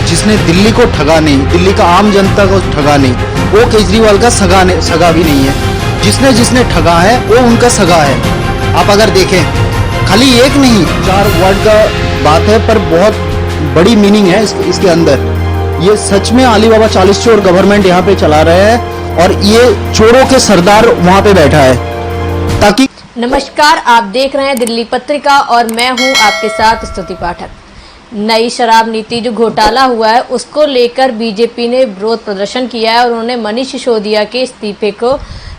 जिसने दिल्ली को ठगा नहीं, दिल्ली का आम जनता को ठगा नहीं, वो केजरीवाल का सगा भी नहीं है। जिसने जिसने ठगा है वो उनका सगा है। आप अगर देखें, खाली एक नहीं 4 वर्ड का बात है, पर बहुत बड़ी मीनिंग है इसके अंदर। ये सच में अली बाबा 40 चोर गवर्नमेंट यहाँ पे चला रहे हैं और ये चोरों के सरदार वहाँ पे बैठा है ताकि। नमस्कार, आप देख रहे हैं दिल्ली पत्रिका और मैं हूं आपके साथ स्तुति पाठक। नई शराब नीति जो घोटाला हुआ है उसको लेकर बीजेपी ने विरोध प्रदर्शन किया है और उन्होंने मनीष सिसोदिया के इस्तीफे को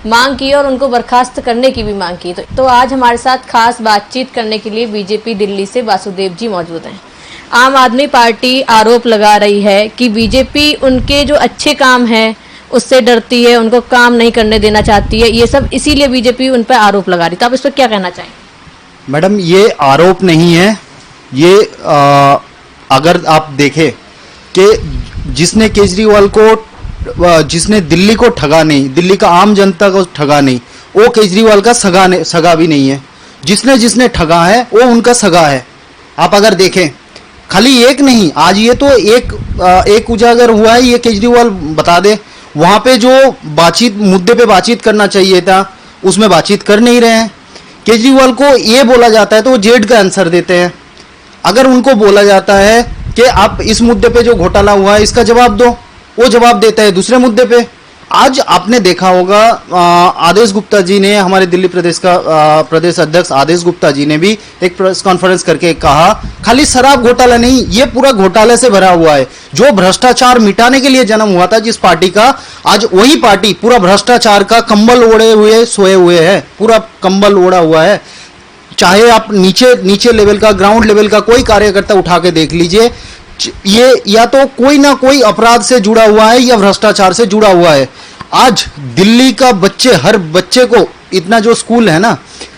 मांग की और उनको बर्खास्त करने की भी मांग की। तो आज हमारे साथ खास बातचीत करने के लिए बीजेपी दिल्ली से वासुदेव जी मौजूद हैं। आम आदमी पार्टी आरोप लगा रही है कि बीजेपी उनके जो अच्छे काम हैं उससे डरती है, उनको काम नहीं करने देना चाहती है, ये सब इसीलिए बीजेपी उन पर आरोप लगा रही। तो आप इस पर क्या कहना चाहेंगे? मैडम, ये आरोप नहीं है, ये अगर आप देखें कि जिसने केजरीवाल को, जिसने दिल्ली को ठगा नहीं, दिल्ली का आम जनता को ठगा नहीं, वो केजरीवाल का सगा भी नहीं है। जिसने जिसने ठगा है वो उनका सगा है। आप अगर देखें, खाली एक नहीं, आज ये तो एक उजागर हुआ है, ये केजरीवाल बता दे। वहां पे जो मुद्दे पे बातचीत करना चाहिए था उसमें बातचीत कर नहीं रहे हैं। केजरीवाल को ये बोला जाता है तो वो जेड का आंसर देते हैं। अगर उनको बोला जाता है कि आप इस मुद्दे पे जो घोटाला हुआ है इसका जवाब दो, वो जवाब देता है दूसरे मुद्दे पे। आज आपने देखा होगा आदेश गुप्ता जी ने, हमारे दिल्ली प्रदेश का प्रदेश अध्यक्ष आदेश गुप्ता जी ने भी एक प्रेस कॉन्फ्रेंस करके कहा, खाली शराब घोटाला नहीं, ये पूरा घोटाले से भरा हुआ है। जो भ्रष्टाचार मिटाने के लिए जन्म हुआ था जिस पार्टी का, आज वही पार्टी पूरा भ्रष्टाचार का कंबल ओढ़े हुए सोए हुए है, पूरा कंबल ओढ़ा हुआ है। चाहे आप नीचे लेवल का, ग्राउंड लेवल का कोई कार्यकर्ता उठा के देख लीजिए, ये या तो कोई ना कोई अपराध से जुड़ा हुआ है या भ्रष्टाचार से जुड़ा हुआ है। आज दिल्ली का हर बच्चे को, इतना जो स्कूल है ना,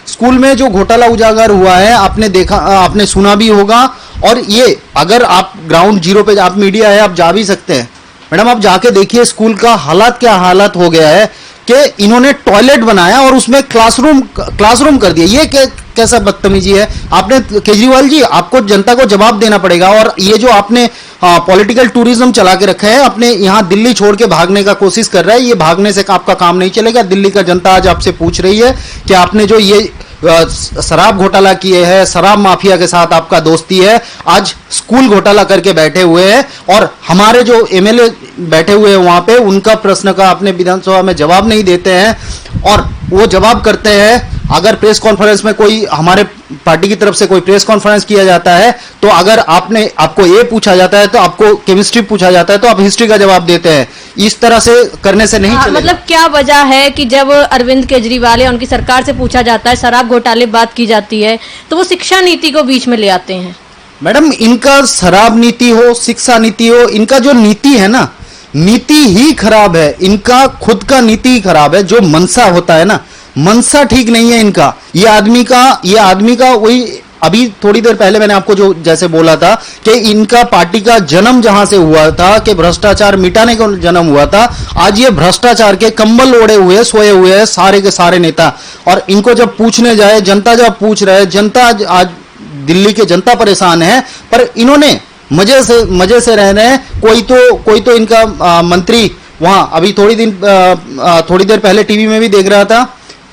स्कूल में जो घोटाला उजागर हुआ है, आपने देखा, आपने सुना भी होगा। और ये अगर आप ग्राउंड जीरो पे, आप मीडिया है, आप जा भी सकते हैं मैडम, आप जाके देखिए स्कूल का हालात, क्या हालत हो गया है कि इन्होंने टॉयलेट बनाया और उसमें क्लासरूम कर दिया। ये कैसा बदतमीजी है? आपने, केजरीवाल जी, आपको जनता को जवाब देना पड़ेगा। और ये जो आपने पॉलिटिकल टूरिज्म चला के रखा है, अपने यहाँ दिल्ली छोड़ के भागने का कोशिश कर रहा है, ये भागने से आपका काम नहीं चलेगा। दिल्ली का जनता आज आपसे पूछ रही है कि आपने जो ये शराब घोटाला किए हैं, शराब माफिया के साथ आपका दोस्ती है, आज स्कूल घोटाला करके बैठे हुए हैं और हमारे जो एमएलए बैठे हुए हैं वहां पे, उनका प्रश्न का आपने विधानसभा में जवाब नहीं देते हैं। और वो जवाब करते हैं, अगर प्रेस कॉन्फ्रेंस में कोई हमारे पार्टी की तरफ से कोई प्रेस कॉन्फ्रेंस किया जाता है तो अगर आपको ये पूछा जाता है, तो आपको केमिस्ट्री पूछा जाता है तो आप हिस्ट्री का जवाब देते हैं। इस तरह से करने से नहीं चलेगा। मतलब क्या वजह है कि जब अरविंद केजरीवाल या उनकी सरकार से पूछा जाता है, शराब घोटाले बात की जाती है, तो वो शिक्षा नीति को बीच में ले आते हैं? मैडम, इनका शराब नीति हो, शिक्षा नीति हो, इनका जो नीति है ना, नीति ही खराब है। इनका खुद का नीति ही खराब है। जो मनसा होता है ना, मनसा ठीक नहीं है इनका। ये आदमी का वही, अभी थोड़ी देर पहले मैंने आपको जो जैसे बोला था कि इनका पार्टी का जन्म जहां से हुआ था कि भ्रष्टाचार मिटाने का जन्म हुआ था, आज ये भ्रष्टाचार के कंबल ओढ़े हुए सोए हुए हैं सारे के सारे नेता। और इनको जब पूछने जाए, जनता जब पूछ रहे, जनता आज दिल्ली के जनता परेशान है, पर इन्होंने मजे से रह रहे हैं। कोई तो इनका मंत्री वहां, अभी थोड़ी देर पहले टीवी में भी देख रहा था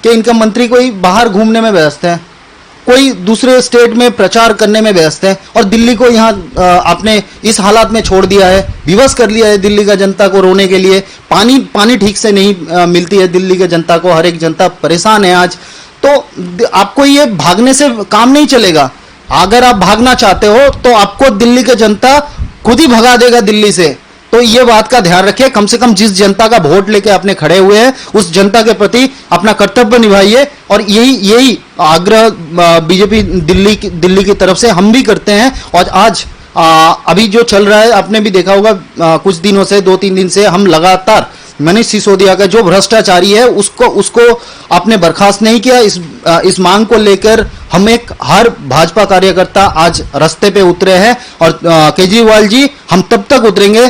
कि इनका मंत्री कोई बाहर घूमने में व्यस्त है, कोई दूसरे स्टेट में प्रचार करने में व्यस्त है, और दिल्ली को यहाँ आपने इस हालात में छोड़ दिया है, विवश कर लिया है दिल्ली का जनता को रोने के लिए। पानी ठीक से नहीं मिलती है दिल्ली के जनता को, हर एक जनता परेशान है आज। तो आपको ये भागने से काम नहीं चलेगा। अगर आप भागना चाहते हो तो आपको दिल्ली का जनता खुद ही भगा देगा दिल्ली से। तो ये बात का ध्यान रखिए। कम से कम जिस जनता का वोट लेके आपने खड़े हुए हैं, उस जनता के प्रति अपना कर्तव्य निभाइए। और यही आग्रह बीजेपी दिल्ली की तरफ से हम भी करते हैं। और आज अभी जो चल रहा है, आपने भी देखा होगा, कुछ दिनों से, 2-3 दिन से हम लगातार मनीष सिसोदिया का जो भ्रष्टाचारी है उसको आपने बर्खास्त नहीं किया। इस मांग को लेकर हम हर भाजपा कार्यकर्ता आज रास्ते पे उतरे हैं और केजरीवाल जी हम तब तक उतरेंगे,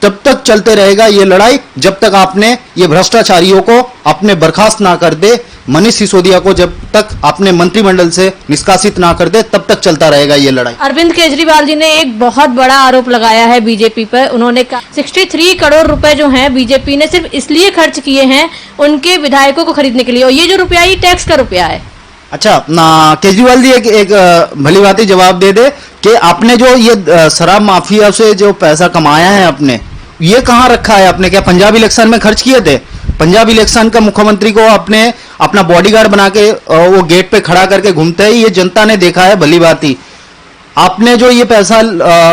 तब तक चलते रहेगा ये लड़ाई जब तक आपने ये भ्रष्टाचारियों को अपने बर्खास्त ना कर दे, मनीष सिसोदिया को जब तक अपने मंत्रिमंडल से निष्कासित ना कर दे, तब तक चलता रहेगा ये लड़ाई। अरविंद केजरीवाल जी ने एक बहुत बड़ा आरोप लगाया है बीजेपी पर। उन्होंने कहा 63 करोड़ रुपए जो हैं बीजेपी ने सिर्फ इसलिए खर्च किए हैं उनके विधायकों को खरीदने के लिए, और ये जो रुपया ये टैक्स का रुपया है। अच्छा, केजरीवाल जी एक भली बात जवाब दे दे कि आपने जो ये शराब माफिया से जो पैसा कमाया है आपने, ये कहाँ रखा है आपने? क्या पंजाब इलेक्शन में खर्च किए थे? पंजाब इलेक्शन का मुख्यमंत्री को आपने अपना बॉडीगार्ड बना के वो गेट पे खड़ा करके घूमते हैं, ये जनता ने देखा है भली बात ही। आपने जो ये पैसा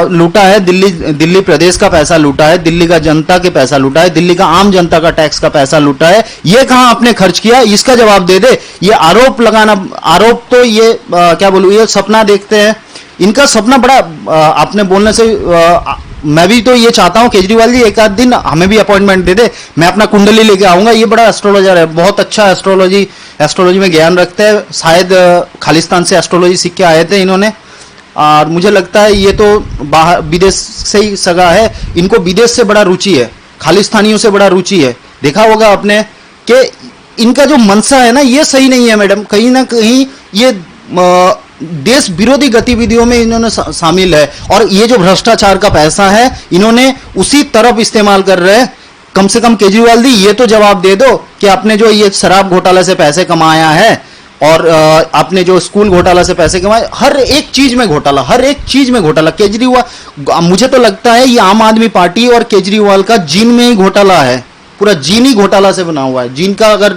लूटा है, दिल्ली प्रदेश का पैसा लूटा है, दिल्ली का जनता के पैसा लूटा है, दिल्ली का आम जनता का टैक्स का पैसा लूटा है, ये कहां आपने खर्च किया? इसका जवाब दे दे। ये आरोप लगाना, आरोप तो ये क्या बोलूं, ये सपना देखते हैं, इनका सपना बड़ा आपने बोलने से मैं भी तो ये चाहता हूं केजरीवाल जी एक आध दिन हमें भी अपॉइंटमेंट दे दे, मैं अपना कुंडली लेके आऊंगा। ये बड़ा एस्ट्रोलॉजर है, बहुत अच्छा एस्ट्रोलॉजी में ज्ञान रखते हैं, शायद खालिस्तान से एस्ट्रोलॉजी सीख के आए थे इन्होंने, और मुझे लगता है ये तो बाहर विदेश से ही सगा है, इनको विदेश से बड़ा रुचि है, खालिस्तानियों से बड़ा रुचि है। देखा होगा आपने कि इनका जो मनसा है ना ये सही नहीं है मैडम, कहीं ना कहीं ये देश विरोधी गतिविधियों में इन्होंने शामिल है, और ये जो भ्रष्टाचार का पैसा है इन्होंने उसी तरफ इस्तेमाल कर रहे हैं। कम से कम केजरीवाल जी ये तो जवाब दे दो कि आपने जो ये शराब घोटाला से पैसे कमाया है और आपने जो स्कूल घोटाला से पैसे कमाए, हर एक चीज में घोटाला, हर एक चीज में घोटाला। केजरीवाल, मुझे तो लगता है ये आम आदमी पार्टी और केजरीवाल का जीन में ही घोटाला है, पूरा जीन ही घोटाला से बना हुआ है। जीन का अगर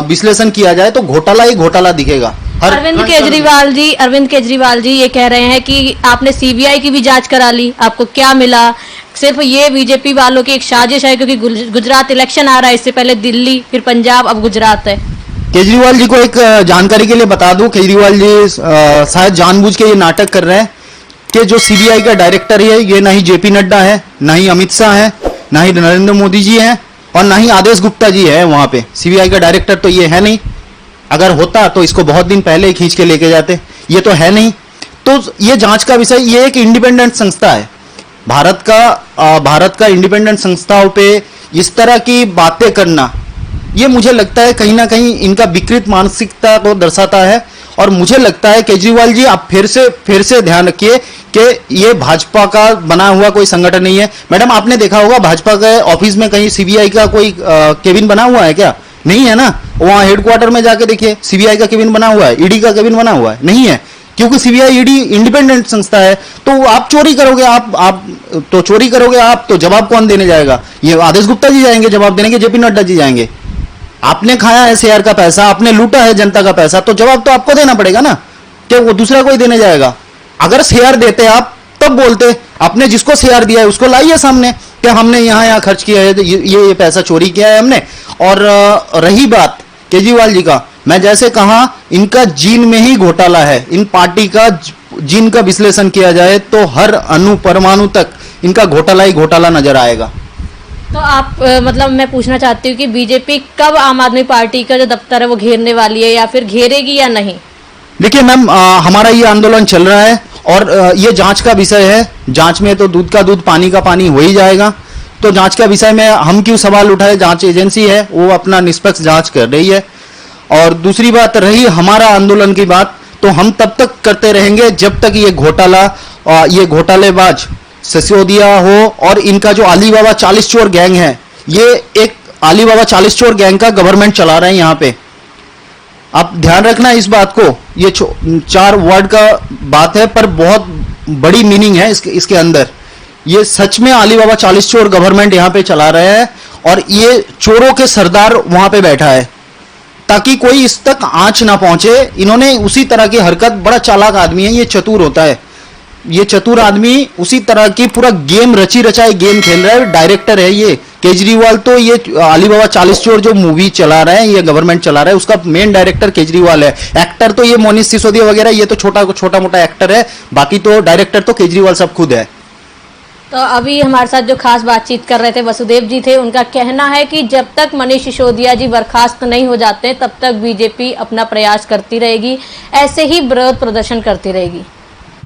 विश्लेषण किया जाए तो घोटाला ही घोटाला दिखेगा। अरविंद केजरीवाल जी ये कह रहे हैं कि आपने सीबीआई की भी जांच करा ली, आपको क्या मिला? सिर्फ ये बीजेपी वालों की एक साजिश है, क्योंकि गुजरात इलेक्शन आ रहा है, इससे पहले दिल्ली, फिर पंजाब, अब गुजरात है। केजरीवाल जी को एक जानकारी के लिए बता दूं, केजरीवाल जी शायद जानबूझ के ये नाटक कर रहे हैं कि जो सीबीआई का डायरेक्टर है ये ना ही जेपी नड्डा है, ना ही अमित शाह है, ना ही नरेंद्र मोदी जी हैं, और ना ही आदेश गुप्ता जी है वहां पे। सीबीआई का डायरेक्टर तो ये है नहीं, अगर होता तो इसको बहुत दिन पहले ही खींच के लेके जाते, ये तो है नहीं। तो ये जांच का विषय, ये एक इंडिपेंडेंट संस्था है, भारत का इंडिपेंडेंट संस्थाओं पे इस तरह की बातें करना, ये मुझे लगता है कहीं ना कहीं इनका विकृत मानसिकता को दर्शाता है। और मुझे लगता है केजरीवाल जी आप फिर से ध्यान रखिए कि ये भाजपा का बना हुआ कोई संगठन नहीं है। मैडम आपने देखा होगा भाजपा के ऑफिस में कहीं सीबीआई का कोई केबिन बना हुआ है क्या? नहीं है ना। वहां हेडक्वार्टर में जाके देखिए सीबीआई का केबिन बना हुआ है, ईडी का केबिन बना हुआ है? नहीं है, क्योंकि सीबीआई ईडी इंडिपेंडेंट संस्था है। तो आप चोरी करोगे, आप तो जवाब कौन देने जाएगा? ये आदेश गुप्ता जी जाएंगे जवाब देने के, जेपी नड्डा जी जाएंगे। आपने खाया है शेयर का पैसा, आपने लूटा है जनता का पैसा, तो जवाब तो आपको देना पड़ेगा ना, क्या वो दूसरा कोई देने जाएगा? अगर शेयर देते आप तब बोलते, आपने जिसको शेयर दिया है उसको लाइए सामने कि हमने यहाँ खर्च किया है, ये पैसा चोरी किया है हमने। और रही बात केजरीवाल जी का, मैं जैसे कहा इनका जीन में ही घोटाला है, इन पार्टी का जीन का विश्लेषण किया जाए तो हर अणु परमाणु तक इनका घोटाला ही घोटाला नजर आएगा। तो आप मतलब मैं पूछना चाहती हूँ कि बीजेपी कब आम आदमी पार्टी का जो दफ्तर है वो घेरने वाली है, या फिर घेरेगी या नहीं? देखिए मैम, हमारा ये आंदोलन चल रहा है और ये जांच का विषय है। जांच में तो दूध का दूध पानी का पानी हो ही जाएगा। तो जांच का विषय में हम क्यों सवाल उठाए, जांच एजेंसी है वो अपना निष्पक्ष जांच कर रही है। और दूसरी बात रही हमारा आंदोलन की बात, तो हम तब तक करते रहेंगे जब तक ये घोटालेबाज सिसोदिया हो और इनका जो अलीबाबा 40 चोर गैंग है, ये एक अलीबाबा 40 चोर गैंग का गवर्नमेंट चला रहे हैं यहाँ पे। आप ध्यान रखना इस बात को, ये 4 वर्ड का बात है पर बहुत बड़ी मीनिंग है इसके अंदर। ये सच में अलीबाबा 40 चोर गवर्नमेंट यहाँ पे चला रहे हैं और ये चोरों के सरदार वहां पे बैठा है ताकि कोई इस तक आंच ना पहुंचे। इन्होंने उसी तरह की हरकत, बड़ा चालाक आदमी है ये, चतुर होता है ये चतुर आदमी, उसी तरह की पूरा गेम रची रचाई गेम खेल रहा है। डायरेक्टर है ये केजरीवाल, तो ये अलीबाबा 40 चोर जो मूवी चला रहे हैं, ये गवर्नमेंट चला रहा है, उसका मेन डायरेक्टर केजरीवाल है। एक्टर तो ये मनीष सिसोदिया वगैरह ये तो छोटा मोटा एक्टर है, बाकी तो डायरेक्टर तो केजरीवाल सब खुद है। तो अभी हमारे साथ जो खास बातचीत कर रहे थे वसुदेव जी थे, उनका कहना है कि जब तक मनीष सिसोदिया जी बर्खास्त नहीं हो जाते तब तक बीजेपी अपना प्रयास करती रहेगी, ऐसे ही विरोध प्रदर्शन करती रहेगी।